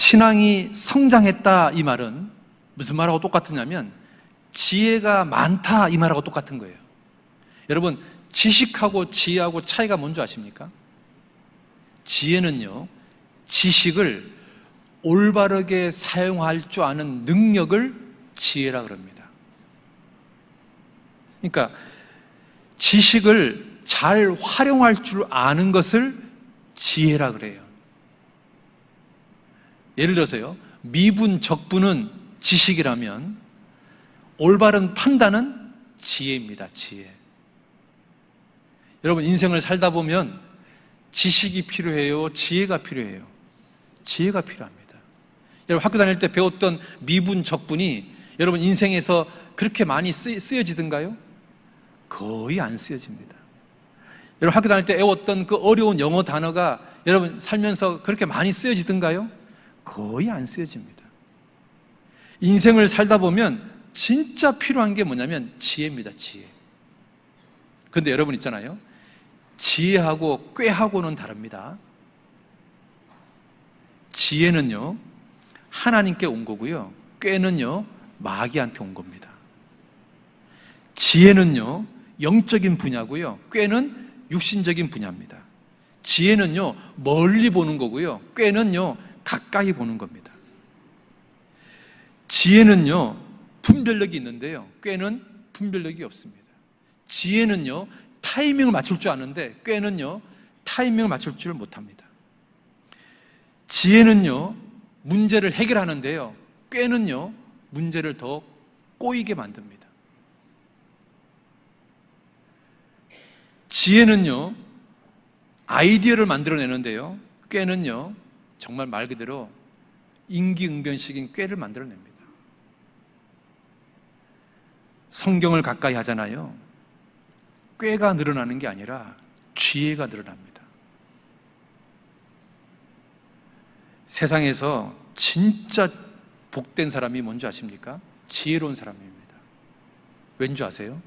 신앙이 성장했다 이 말은 무슨 말하고 똑같으냐면 지혜가 많다 이 말하고 똑같은 거예요. 여러분, 지식하고 지혜하고 차이가 뭔지 아십니까? 지혜는요, 지식을 올바르게 사용할 줄 아는 능력을 지혜라 그럽니다. 그러니까 지식을 잘 활용할 줄 아는 것을 지혜라 그래요. 예를 들어서요, 미분, 적분은 지식이라면 올바른 판단은 지혜입니다. 지혜. 여러분, 인생을 살다 보면 지식이 필요해요? 지혜가 필요해요? 지혜가 필요합니다. 여러분, 학교 다닐 때 배웠던 미분, 적분이 여러분 인생에서 그렇게 많이 쓰여지던가요? 거의 안 쓰여집니다. 여러분, 학교 다닐 때 외웠던 그 어려운 영어 단어가 여러분 살면서 그렇게 많이 쓰여지던가요? 거의 안 쓰여집니다. 인생을 살다 보면 진짜 필요한 게 뭐냐면 지혜입니다. 지혜. 그런데 여러분 있잖아요, 지혜하고 꾀하고는 다릅니다. 지혜는요, 하나님께 온 거고요, 꾀는요, 마귀한테 온 겁니다. 지혜는요, 영적인 분야고요, 꾀는 육신적인 분야입니다. 지혜는요, 멀리 보는 거고요, 꾀는요, 가까이 보는 겁니다. 지혜는요, 분별력이 있는데요, 꾀는 분별력이 없습니다. 지혜는요, 타이밍을 맞출 줄 아는데 꾀는요, 타이밍을 맞출 줄 못합니다. 지혜는요, 문제를 해결하는데요, 꾀는요, 문제를 더 꼬이게 만듭니다. 지혜는요, 아이디어를 만들어내는데요, 꾀는요, 정말 말 그대로 임기응변식인 꾀를 만들어냅니다. 성경을 가까이 하잖아요. 꾀가 늘어나는 게 아니라 지혜가 늘어납니다. 세상에서 진짜 복된 사람이 뭔지 아십니까? 지혜로운 사람입니다. 왠지 아세요?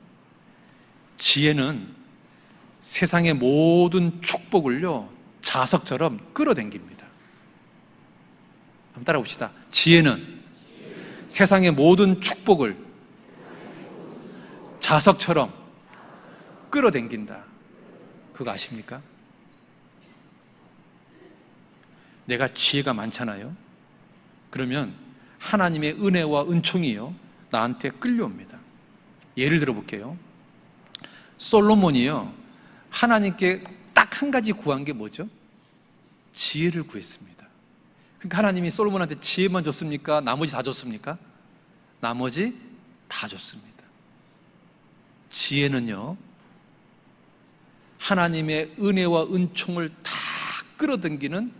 지혜는 세상의 모든 축복을요, 자석처럼 끌어당깁니다. 한번 따라 봅시다. 지혜는 세상의 모든 축복을 자석처럼 끌어당긴다. 그거 아십니까? 내가 지혜가 많잖아요. 그러면 하나님의 은혜와 은총이요, 나한테 끌려옵니다. 예를 들어 볼게요. 솔로몬이요, 하나님께 딱 한 가지 구한 게 뭐죠? 지혜를 구했습니다. 그러니까 하나님이 솔로몬한테 지혜만 줬습니까? 나머지 다 줬습니까? 나머지 다 줬습니다. 지혜는요, 하나님의 은혜와 은총을 다 끌어당기는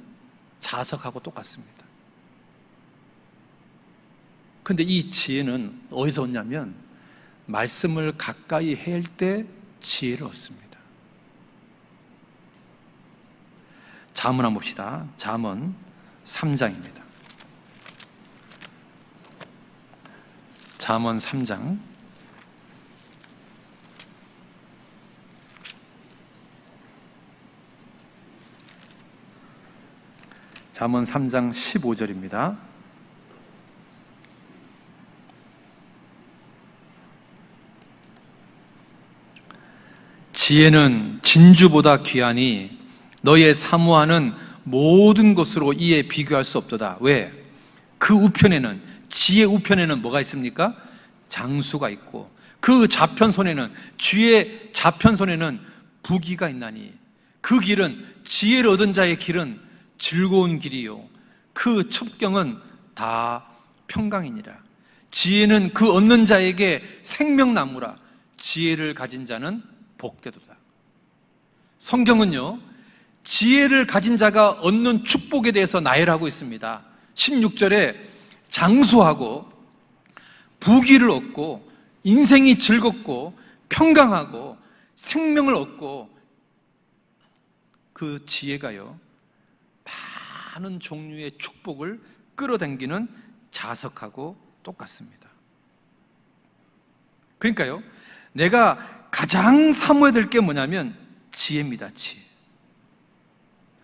자석하고 똑같습니다. 근데 이 지혜는 어디서 얻냐면 말씀을 가까이 할 때 지혜를 얻습니다. 잠언 한번 봅시다. 잠언 3장입니다. 잠언 3장 잠언 3장 15절입니다. 지혜는 진주보다 귀하니 너의 사모하는 모든 것으로 이에 비교할 수 없도다. 왜? 그 우편에는, 지혜 우편에는 뭐가 있습니까? 장수가 있고 그 좌편손에는, 쥐의 좌편손에는 부귀가 있나니 그 길은, 지혜를 얻은 자의 길은 즐거운 길이요 그 첩경은 다 평강이니라. 지혜는 그 얻는 자에게 생명나무라. 지혜를 가진 자는 복되도다. 성경은요, 지혜를 가진 자가 얻는 축복에 대해서 나열하고 있습니다. 16절에 장수하고 부귀를 얻고 인생이 즐겁고 평강하고 생명을 얻고, 그 지혜가요, 많은 종류의 축복을 끌어당기는 자석하고 똑같습니다. 그러니까요, 내가 가장 사모해야 될 게 뭐냐면 지혜입니다. 지혜.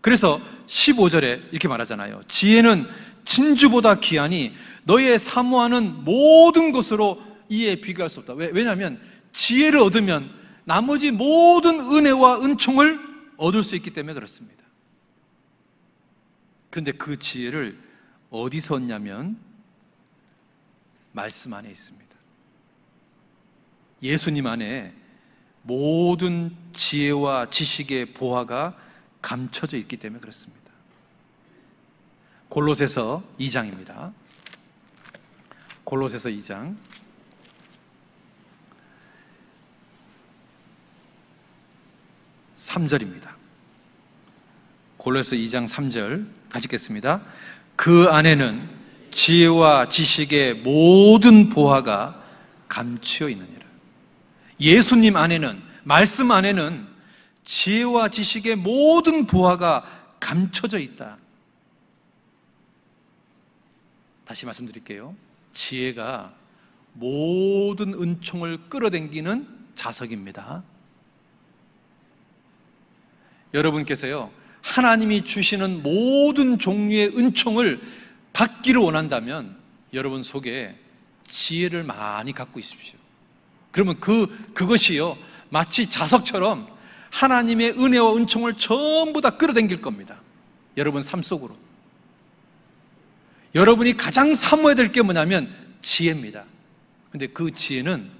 그래서 15절에 이렇게 말하잖아요. 지혜는 진주보다 귀하니 너의 사모하는 모든 것으로 이에 비교할 수 없다. 왜냐하면 지혜를 얻으면 나머지 모든 은혜와 은총을 얻을 수 있기 때문에 그렇습니다. 그런데 그 지혜를 어디서 얻냐면 말씀 안에 있습니다. 예수님 안에 모든 지혜와 지식의 보화가 감춰져 있기 때문에 그렇습니다. 골로새서 2장입니다. 골로새서 2장 3절입니다. 골로새 2장 3절 같이 읽겠습니다. 그 안에는 지혜와 지식의 모든 보화가 감추어 있느니라. 예수님 안에는, 말씀 안에는 지혜와 지식의 모든 보화가 감춰져 있다. 다시 말씀드릴게요. 지혜가 모든 은총을 끌어당기는 자석입니다. 여러분께서요, 하나님이 주시는 모든 종류의 은총을 받기를 원한다면 여러분 속에 지혜를 많이 갖고 있으십시오. 그러면 그것이요, 마치 자석처럼 하나님의 은혜와 은총을 전부 다 끌어당길 겁니다. 여러분 삶 속으로. 여러분이 가장 사모해야 될 게 뭐냐면 지혜입니다. 근데 그 지혜는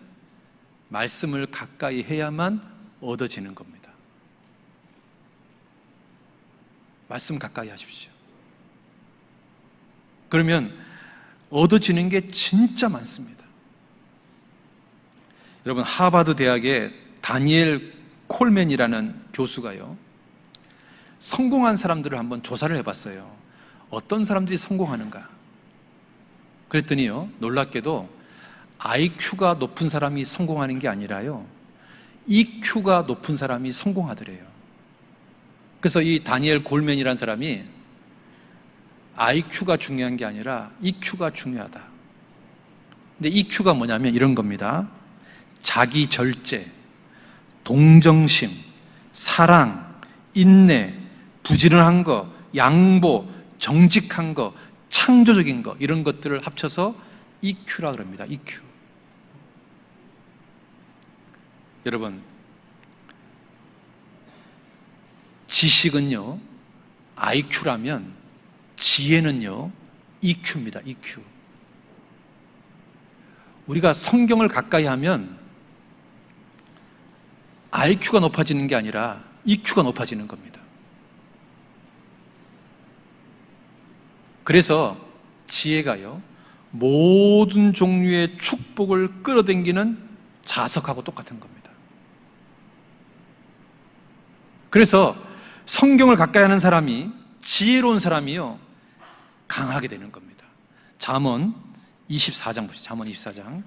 말씀을 가까이 해야만 얻어지는 겁니다. 말씀 가까이 하십시오. 그러면 얻어지는 게 진짜 많습니다. 여러분, 하버드 대학의 다니엘 콜맨이라는 교수가요, 성공한 사람들을 한번 조사를 해봤어요. 어떤 사람들이 성공하는가? 그랬더니요, 놀랍게도 IQ가 높은 사람이 성공하는 게 아니라요, EQ가 높은 사람이 성공하더래요. 그래서 이 다니엘 콜맨이라는 사람이 IQ가 중요한 게 아니라 EQ가 중요하다. 근데 EQ가 뭐냐면 이런 겁니다. 자기 절제, 동정심, 사랑, 인내, 부지런한 거, 양보, 정직한 거, 창조적인 거, 이런 것들을 합쳐서 EQ라 그럽니다. EQ. 여러분, 지식은요, IQ라면 지혜는요, EQ입니다. EQ. 우리가 성경을 가까이 하면 IQ가 높아지는 게 아니라 EQ가 높아지는 겁니다. 그래서 지혜가요, 모든 종류의 축복을 끌어당기는 자석하고 똑같은 겁니다. 그래서 성경을 가까이 하는 사람이, 지혜로운 사람이요, 강하게 되는 겁니다. 잠언 24장 보시죠. 잠언 24장.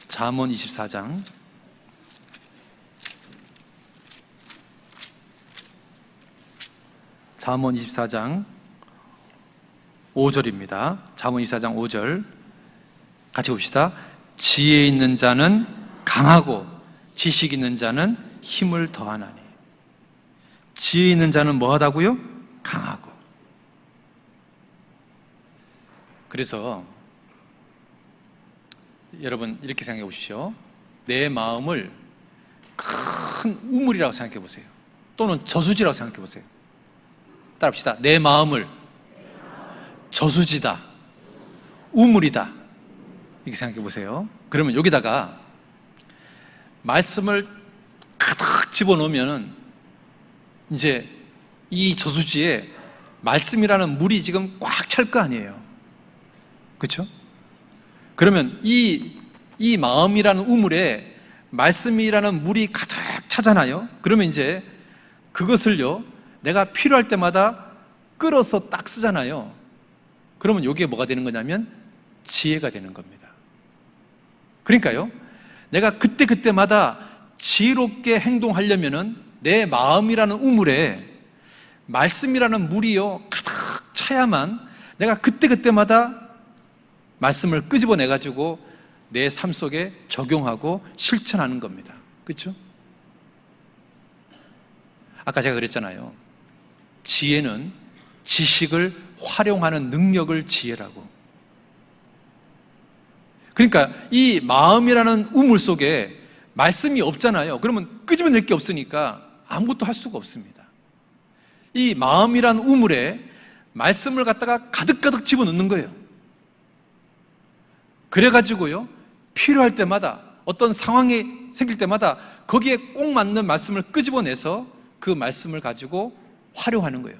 잠언 24장. 잠언 24장 5절입니다. 잠언 24장 5절 같이 봅시다. 지혜 있는 자는 강하고 지식 있는 자는 힘을 더하나니. 지혜 있는 자는 뭐하다고요? 강하고. 그래서 여러분 이렇게 생각해 보십시오. 내 마음을 큰 우물이라고 생각해 보세요. 또는 저수지라고 생각해 보세요. 따라합시다. 내 마음을 저수지다, 우물이다, 이렇게 생각해 보세요. 그러면 여기다가 말씀을 가득 집어넣으면 이제 이 저수지에 말씀이라는 물이 지금 꽉 찰 거 아니에요. 그렇죠? 그러면 이 마음이라는 우물에 말씀이라는 물이 가득 차잖아요. 그러면 이제 그것을요, 내가 필요할 때마다 끌어서 딱 쓰잖아요. 그러면 여기에 뭐가 되는 거냐면 지혜가 되는 겁니다. 그러니까요, 내가 그때마다 지혜롭게 행동하려면은 내 마음이라는 우물에 말씀이라는 물이요 가득 차야만 내가 그때마다 말씀을 끄집어내가지고 내 삶 속에 적용하고 실천하는 겁니다. 그렇죠? 아까 제가 그랬잖아요. 지혜는 지식을 활용하는 능력을 지혜라고. 그러니까 이 마음이라는 우물 속에 말씀이 없잖아요. 그러면 끄집어낼 게 없으니까 아무것도 할 수가 없습니다. 이 마음이란 우물에 말씀을 갖다가 가득가득 집어넣는 거예요. 그래가지고요, 필요할 때마다, 어떤 상황이 생길 때마다 거기에 꼭 맞는 말씀을 끄집어내서 그 말씀을 가지고 활용하는 거예요.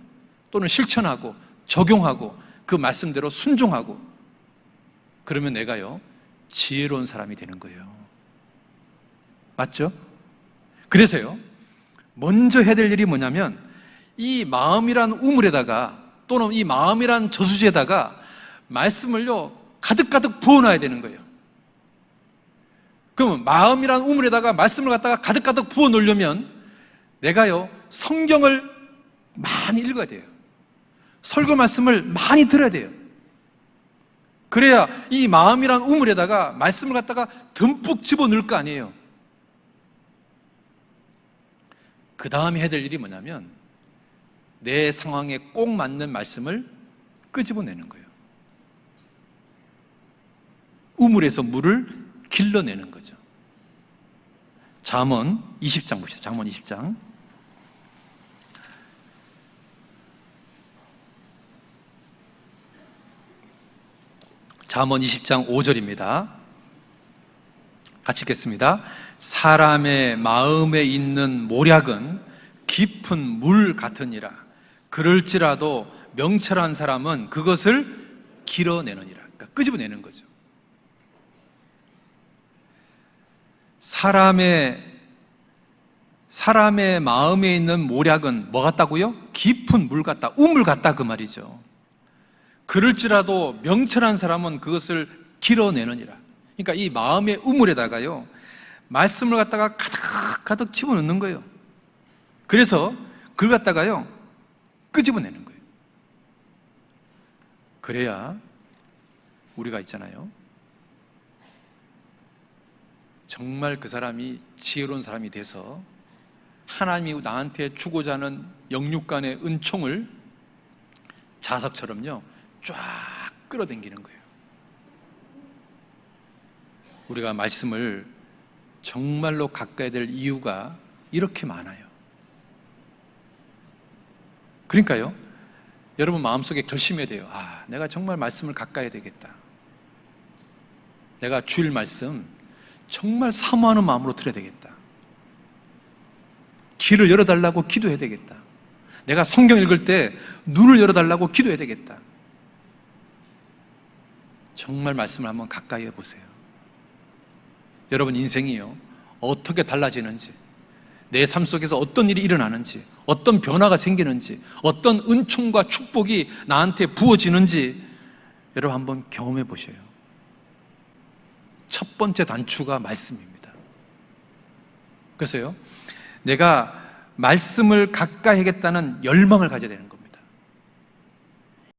또는 실천하고 적용하고 그 말씀대로 순종하고. 그러면 내가요, 지혜로운 사람이 되는 거예요. 맞죠? 그래서요, 먼저 해야 될 일이 뭐냐면 이 마음이란 우물에다가, 또는 이 마음이란 저수지에다가 말씀을요 가득가득 부어놔야 되는 거예요. 그러면 마음이란 우물에다가 말씀을 갖다가 가득가득 부어 놓으려면 내가요 성경을 많이 읽어야 돼요. 설교 말씀을 많이 들어야 돼요. 그래야 이 마음이란 우물에다가 말씀을 갖다가 듬뿍 집어넣을 거 아니에요. 그 다음에 해야 될 일이 뭐냐면 내 상황에 꼭 맞는 말씀을 끄집어내는 거예요. 우물에서 물을 길러내는 거죠. 잠언 20장 봅시다. 잠언 20장. 잠언 20장 5절입니다. 같이 읽겠습니다. 사람의 마음에 있는 모략은 깊은 물 같으니라. 그럴지라도 명철한 사람은 그것을 길어내느니라. 그러니까 끄집어내는 거죠. 사람의 마음에 있는 모략은 뭐 같다고요? 깊은 물 같다, 우물 같다, 그 말이죠. 그럴지라도 명철한 사람은 그것을 길어내느니라. 그러니까 이 마음의 우물에다가요 말씀을 갖다가 가득 집어넣는 거예요. 그래서 그걸 갖다가요 끄집어내는 거예요. 그래야 우리가 있잖아요, 정말 그 사람이 지혜로운 사람이 돼서 하나님이 나한테 주고자 하는 영육간의 은총을 자석처럼요 쫙 끌어당기는 거예요. 우리가 말씀을 정말로 가까이 될 이유가 이렇게 많아요. 그러니까요, 여러분 마음속에 결심해야 돼요. 아, 내가 정말 말씀을 가까이 해야 되겠다. 내가 주일 말씀 정말 사모하는 마음으로 들어야 되겠다. 길을 열어달라고 기도해야 되겠다. 내가 성경 읽을 때 눈을 열어달라고 기도해야 되겠다. 정말 말씀을 한번 가까이 해보세요. 여러분 인생이요 어떻게 달라지는지, 내 삶 속에서 어떤 일이 일어나는지, 어떤 변화가 생기는지, 어떤 은총과 축복이 나한테 부어지는지 여러분 한번 경험해 보셔요. 첫 번째 단추가 말씀입니다. 그래서요 내가 말씀을 가까이 하겠다는 열망을 가져야 되는 겁니다.